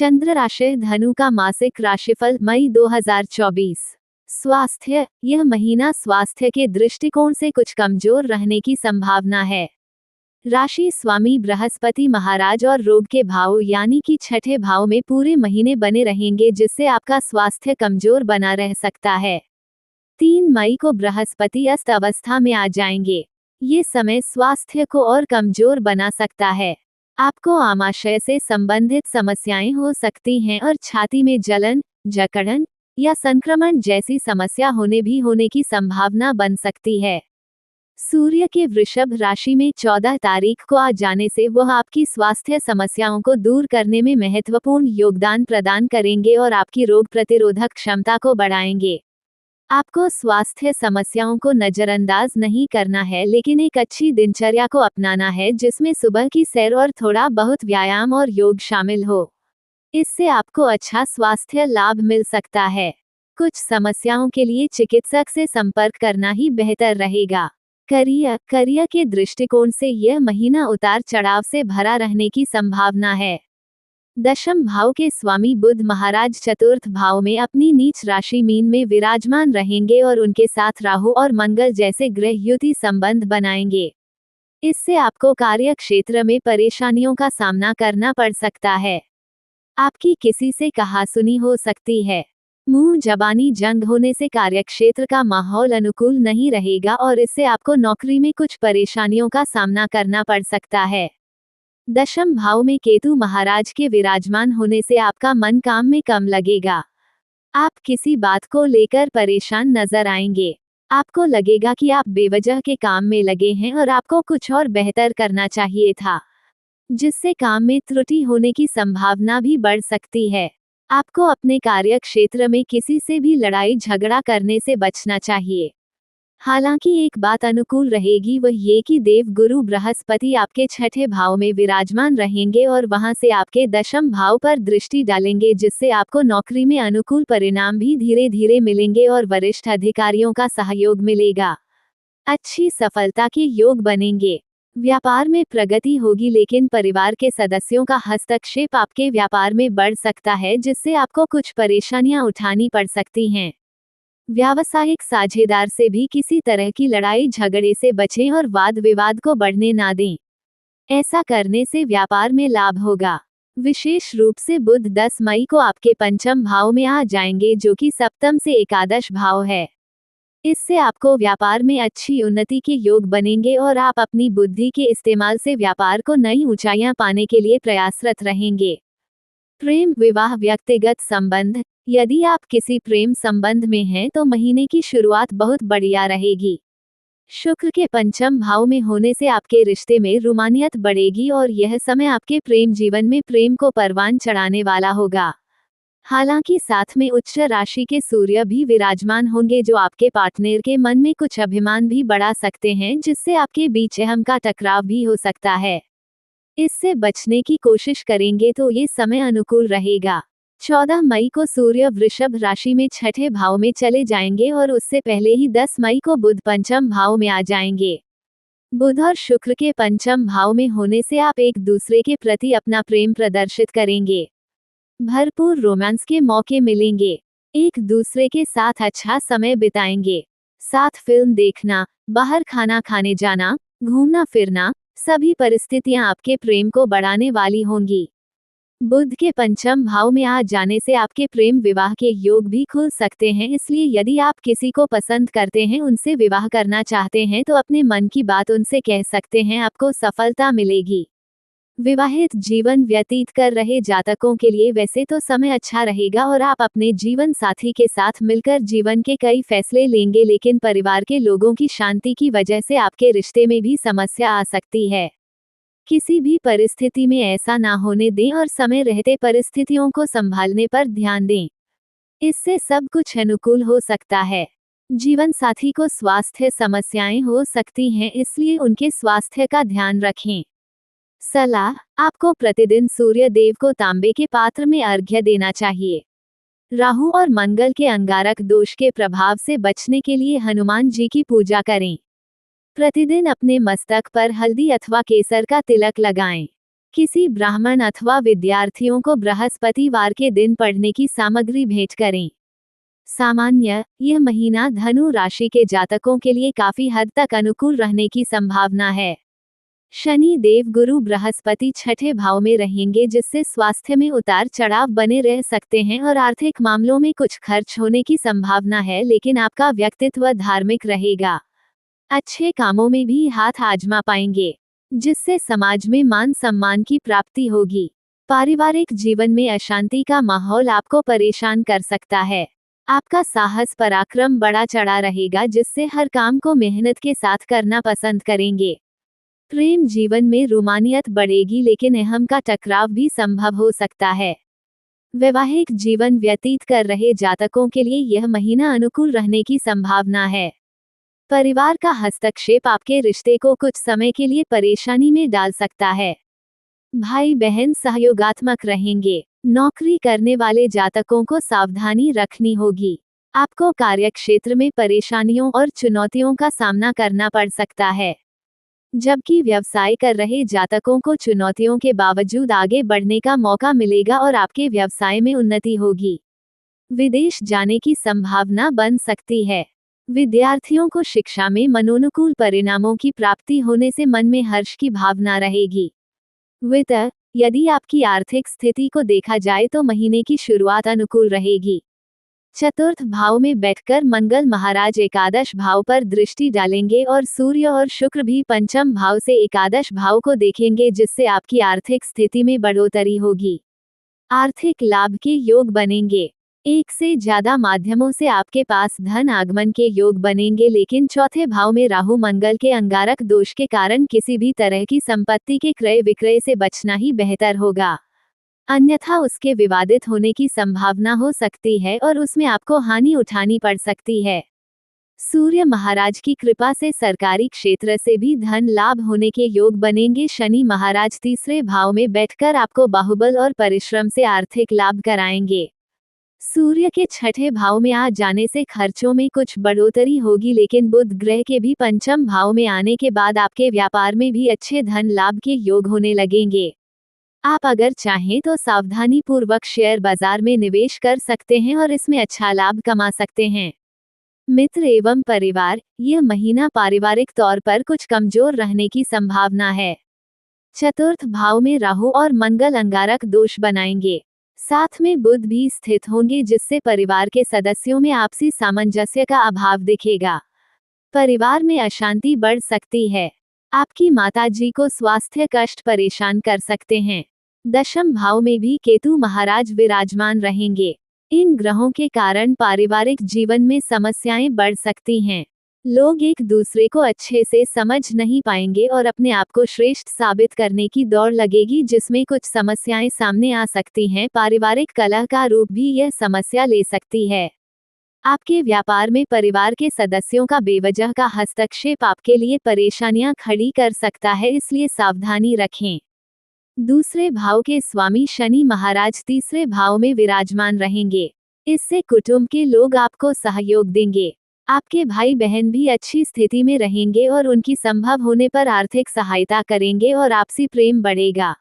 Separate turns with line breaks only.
चंद्र राशि धनु का मासिक राशिफल मई 2024। स्वास्थ्य, यह महीना स्वास्थ्य के दृष्टिकोण से कुछ कमजोर रहने की संभावना है। राशि स्वामी बृहस्पति महाराज और रोग के भाव यानी कि छठे भाव में पूरे महीने बने रहेंगे, जिससे आपका स्वास्थ्य कमजोर बना रह सकता है। 3 मई को बृहस्पति अस्त अवस्था में आ जाएंगे। ये समय स्वास्थ्य को और कमजोर बना सकता है। आपको आमाशय से संबंधित समस्याएं हो सकती हैं और छाती में जलन, जकड़न या संक्रमण जैसी समस्या होने की संभावना बन सकती है। सूर्य के वृषभ राशि में 14 तारीख को आ जाने से वह आपकी स्वास्थ्य समस्याओं को दूर करने में महत्वपूर्ण योगदान प्रदान करेंगे और आपकी रोग प्रतिरोधक क्षमता को बढ़ाएंगे। आपको स्वास्थ्य समस्याओं को नजरअंदाज नहीं करना है, लेकिन एक अच्छी दिनचर्या को अपनाना है जिसमें सुबह की सैर और थोड़ा बहुत व्यायाम और योग शामिल हो। इससे आपको अच्छा स्वास्थ्य लाभ मिल सकता है। कुछ समस्याओं के लिए चिकित्सक से संपर्क करना ही बेहतर रहेगा। करियर के दृष्टिकोण से यह महीना उतार चढ़ाव से भरा रहने की संभावना है। दशम भाव के स्वामी बुध महाराज चतुर्थ भाव में अपनी नीच राशि मीन में विराजमान रहेंगे और उनके साथ राहु और मंगल जैसे ग्रह युति संबंध बनाएंगे। इससे आपको कार्य क्षेत्र में परेशानियों का सामना करना पड़ सकता है। आपकी किसी से कहासुनी हो सकती है। मुंह जबानी जंग होने से कार्यक्षेत्र का माहौल अनुकूल नहीं रहेगा और इससे आपको नौकरी में कुछ परेशानियों का सामना करना पड़ सकता है। दशम भाव में केतु महाराज के विराजमान होने से आपका मन काम में कम लगेगा। आप किसी बात को लेकर परेशान नजर आएंगे। आपको लगेगा कि आप बेवजह के काम में लगे हैं और आपको कुछ और बेहतर करना चाहिए था, जिससे काम में त्रुटि होने की संभावना भी बढ़ सकती है। आपको अपने कार्य क्षेत्र में किसी से भी लड़ाई झगड़ा करने से बचना चाहिए। हालांकि एक बात अनुकूल रहेगी, वह ये कि देव गुरु बृहस्पति आपके छठे भाव में विराजमान रहेंगे और वहां से आपके दशम भाव पर दृष्टि डालेंगे, जिससे आपको नौकरी में अनुकूल परिणाम भी धीरे धीरे मिलेंगे और वरिष्ठ अधिकारियों का सहयोग मिलेगा। अच्छी सफलता के योग बनेंगे। व्यापार में प्रगति होगी, लेकिन परिवार के सदस्यों का हस्तक्षेप आपके व्यापार में बढ़ सकता है, जिससे आपको कुछ परेशानियां उठानी पड़ सकती हैं। व्यावसायिक साझेदार से भी किसी तरह की लड़ाई झगड़े से बचें और वाद विवाद को बढ़ने ना दें। ऐसा करने से व्यापार में लाभ होगा। विशेष रूप से बुध 10 मई को आपके पंचम भाव में आ जाएंगे, जो कि सप्तम से एकादश भाव है। इससे आपको व्यापार में अच्छी उन्नति के योग बनेंगे और आप अपनी बुद्धि के इस्तेमाल से व्यापार को नई ऊंचाइयां पाने के लिए प्रयासरत रहेंगे। प्रेम, विवाह, व्यक्तिगत संबंध, यदि आप किसी प्रेम संबंध में हैं तो महीने की शुरुआत बहुत बढ़िया रहेगी। शुक्र के पंचम भाव में होने से आपके रिश्ते में रोमानियत बढ़ेगी और यह समय आपके प्रेम जीवन में प्रेम को परवान चढ़ाने वाला होगा। हालांकि साथ में उच्च राशि के सूर्य भी विराजमान होंगे, जो आपके पार्टनर के मन में कुछ अभिमान भी बढ़ा सकते हैं, जिससे आपके बीच अहम का टकराव भी हो सकता है। इससे बचने की कोशिश करेंगे तो ये समय अनुकूल रहेगा। 14 मई को सूर्य वृषभ राशि में छठे भाव में चले जाएंगे और उससे पहले ही 10 मई को बुध पंचम भाव में आ जाएंगे। बुध और शुक्र के पंचम भाव में होने से आप एक दूसरे के प्रति अपना प्रेम प्रदर्शित करेंगे। भरपूर रोमांस के मौके मिलेंगे। एक दूसरे के साथ अच्छा समय बिताएंगे। साथ फिल्म देखना, बाहर खाना खाने जाना, घूमना फिरना, सभी परिस्थितियां आपके प्रेम को बढ़ाने वाली होंगी। बुध के पंचम भाव में आ जाने से आपके प्रेम विवाह के योग भी खुल सकते हैं, इसलिए यदि आप किसी को पसंद करते हैं, उनसे विवाह करना चाहते हैं, तो अपने मन की बात उनसे कह सकते हैं, आपको सफलता मिलेगी। विवाहित जीवन व्यतीत कर रहे जातकों के लिए वैसे तो समय अच्छा रहेगा और आप अपने जीवन साथी के साथ मिलकर जीवन के कई फैसले लेंगे, लेकिन परिवार के लोगों की शांति की वजह से आपके रिश्ते में भी समस्या आ सकती है। किसी भी परिस्थिति में ऐसा ना होने दें और समय रहते परिस्थितियों को संभालने पर ध्यान दें। इससे सब कुछ अनुकूल हो सकता है। जीवन साथी को स्वास्थ्य समस्याएं हो सकती हैं, इसलिए उनके स्वास्थ्य का ध्यान रखें। सलाह, आपको प्रतिदिन सूर्य देव को तांबे के पात्र में अर्घ्य देना चाहिए। राहु और मंगल के अंगारक दोष के प्रभाव से बचने के लिए हनुमान जी की पूजा करें। प्रतिदिन अपने मस्तक पर हल्दी अथवा केसर का तिलक लगाएं। किसी ब्राह्मण अथवा विद्यार्थियों को बृहस्पतिवार के दिन पढ़ने की सामग्री भेंट करें। सामान्य, यह महीना धनु राशि के जातकों के लिए काफी हद तक अनुकूल रहने की संभावना है। शनि देव गुरु बृहस्पति छठे भाव में रहेंगे, जिससे स्वास्थ्य में उतार चढ़ाव बने रह सकते हैं और आर्थिक मामलों में कुछ खर्च होने की संभावना है, लेकिन आपका व्यक्तित्व धार्मिक रहेगा। अच्छे कामों में भी हाथ आजमा पाएंगे, जिससे समाज में मान सम्मान की प्राप्ति होगी। पारिवारिक जीवन में अशांति का माहौल आपको परेशान कर सकता है। आपका साहस पराक्रम बड़ा चढ़ा रहेगा, जिससे हर काम को मेहनत के साथ करना पसंद करेंगे। प्रेम जीवन में रोमानियत बढ़ेगी, लेकिन अहम का टकराव भी संभव हो सकता है। वैवाहिक जीवन व्यतीत कर रहे जातकों के लिए यह महीना अनुकूल रहने की संभावना है। परिवार का हस्तक्षेप आपके रिश्ते को कुछ समय के लिए परेशानी में डाल सकता है। भाई बहन सहयोगात्मक रहेंगे। नौकरी करने वाले जातकों को सावधानी रखनी होगी। आपको कार्यक्षेत्र में परेशानियों और चुनौतियों का सामना करना पड़ सकता है, जबकि व्यवसाय कर रहे जातकों को चुनौतियों के बावजूद आगे बढ़ने का मौका मिलेगा और आपके व्यवसाय में उन्नति होगी। विदेश जाने की संभावना बन सकती है। विद्यार्थियों को शिक्षा में मनोनुकूल परिणामों की प्राप्ति होने से मन में हर्ष की भावना रहेगी। वित्त, यदि आपकी आर्थिक स्थिति को देखा जाए तो महीने की शुरुआत अनुकूल रहेगी। चतुर्थ भाव में बैठकर मंगल महाराज एकादश भाव पर दृष्टि डालेंगे और सूर्य और शुक्र भी पंचम भाव से एकादश भाव को देखेंगे, जिससे आपकी आर्थिक स्थिति में बढ़ोतरी होगी। आर्थिक लाभ के योग बनेंगे। एक से ज्यादा माध्यमों से आपके पास धन आगमन के योग बनेंगे, लेकिन चौथे भाव में राहु मंगल के अंगारक दोष के कारण किसी भी तरह की संपत्ति के क्रय विक्रय से बचना ही बेहतर होगा, अन्यथा उसके विवादित होने की संभावना हो सकती है और उसमें आपको हानि उठानी पड़ सकती है। सूर्य महाराज की कृपा से सरकारी क्षेत्र से भी धन लाभ होने के योग बनेंगे। शनि महाराज तीसरे भाव में बैठकर आपको बाहुबल और परिश्रम से आर्थिक लाभ कराएंगे। सूर्य के छठे भाव में आ जाने से खर्चों में कुछ बढ़ोतरी होगी, लेकिन बुध ग्रह के भी पंचम भाव में आने के बाद आपके व्यापार में भी अच्छे धन लाभ के योग होने लगेंगे। आप अगर चाहें तो सावधानी पूर्वक शेयर बाजार में निवेश कर सकते हैं और इसमें अच्छा लाभ कमा सकते हैं। मित्र एवं परिवार, यह महीना पारिवारिक तौर पर कुछ कमजोर रहने की संभावना है। चतुर्थ भाव में राहु और मंगल अंगारक दोष बनाएंगे, साथ में बुध भी स्थित होंगे, जिससे परिवार के सदस्यों में आपसी सामंजस्य का अभाव दिखेगा। परिवार में अशांति बढ़ सकती है। आपकी माताजी को स्वास्थ्य कष्ट परेशान कर सकते हैं। दशम भाव में भी केतु महाराज विराजमान रहेंगे। इन ग्रहों के कारण पारिवारिक जीवन में समस्याएं बढ़ सकती हैं। लोग एक दूसरे को अच्छे से समझ नहीं पाएंगे और अपने आप को श्रेष्ठ साबित करने की दौड़ लगेगी, जिसमें कुछ समस्याएं सामने आ सकती हैं। पारिवारिक कलह का रूप भी यह समस्या ले सकती है। आपके व्यापार में परिवार के सदस्यों का बेवजह का हस्तक्षेप आपके लिए परेशानियां खड़ी कर सकता है, इसलिए सावधानी रखें। दूसरे भाव के स्वामी शनि महाराज तीसरे भाव में विराजमान रहेंगे। इससे कुटुंब के लोग आपको सहयोग देंगे। आपके भाई बहन भी अच्छी स्थिति में रहेंगे और उनकी संभव होने पर आर्थिक सहायता करेंगे और आपसी प्रेम बढ़ेगा।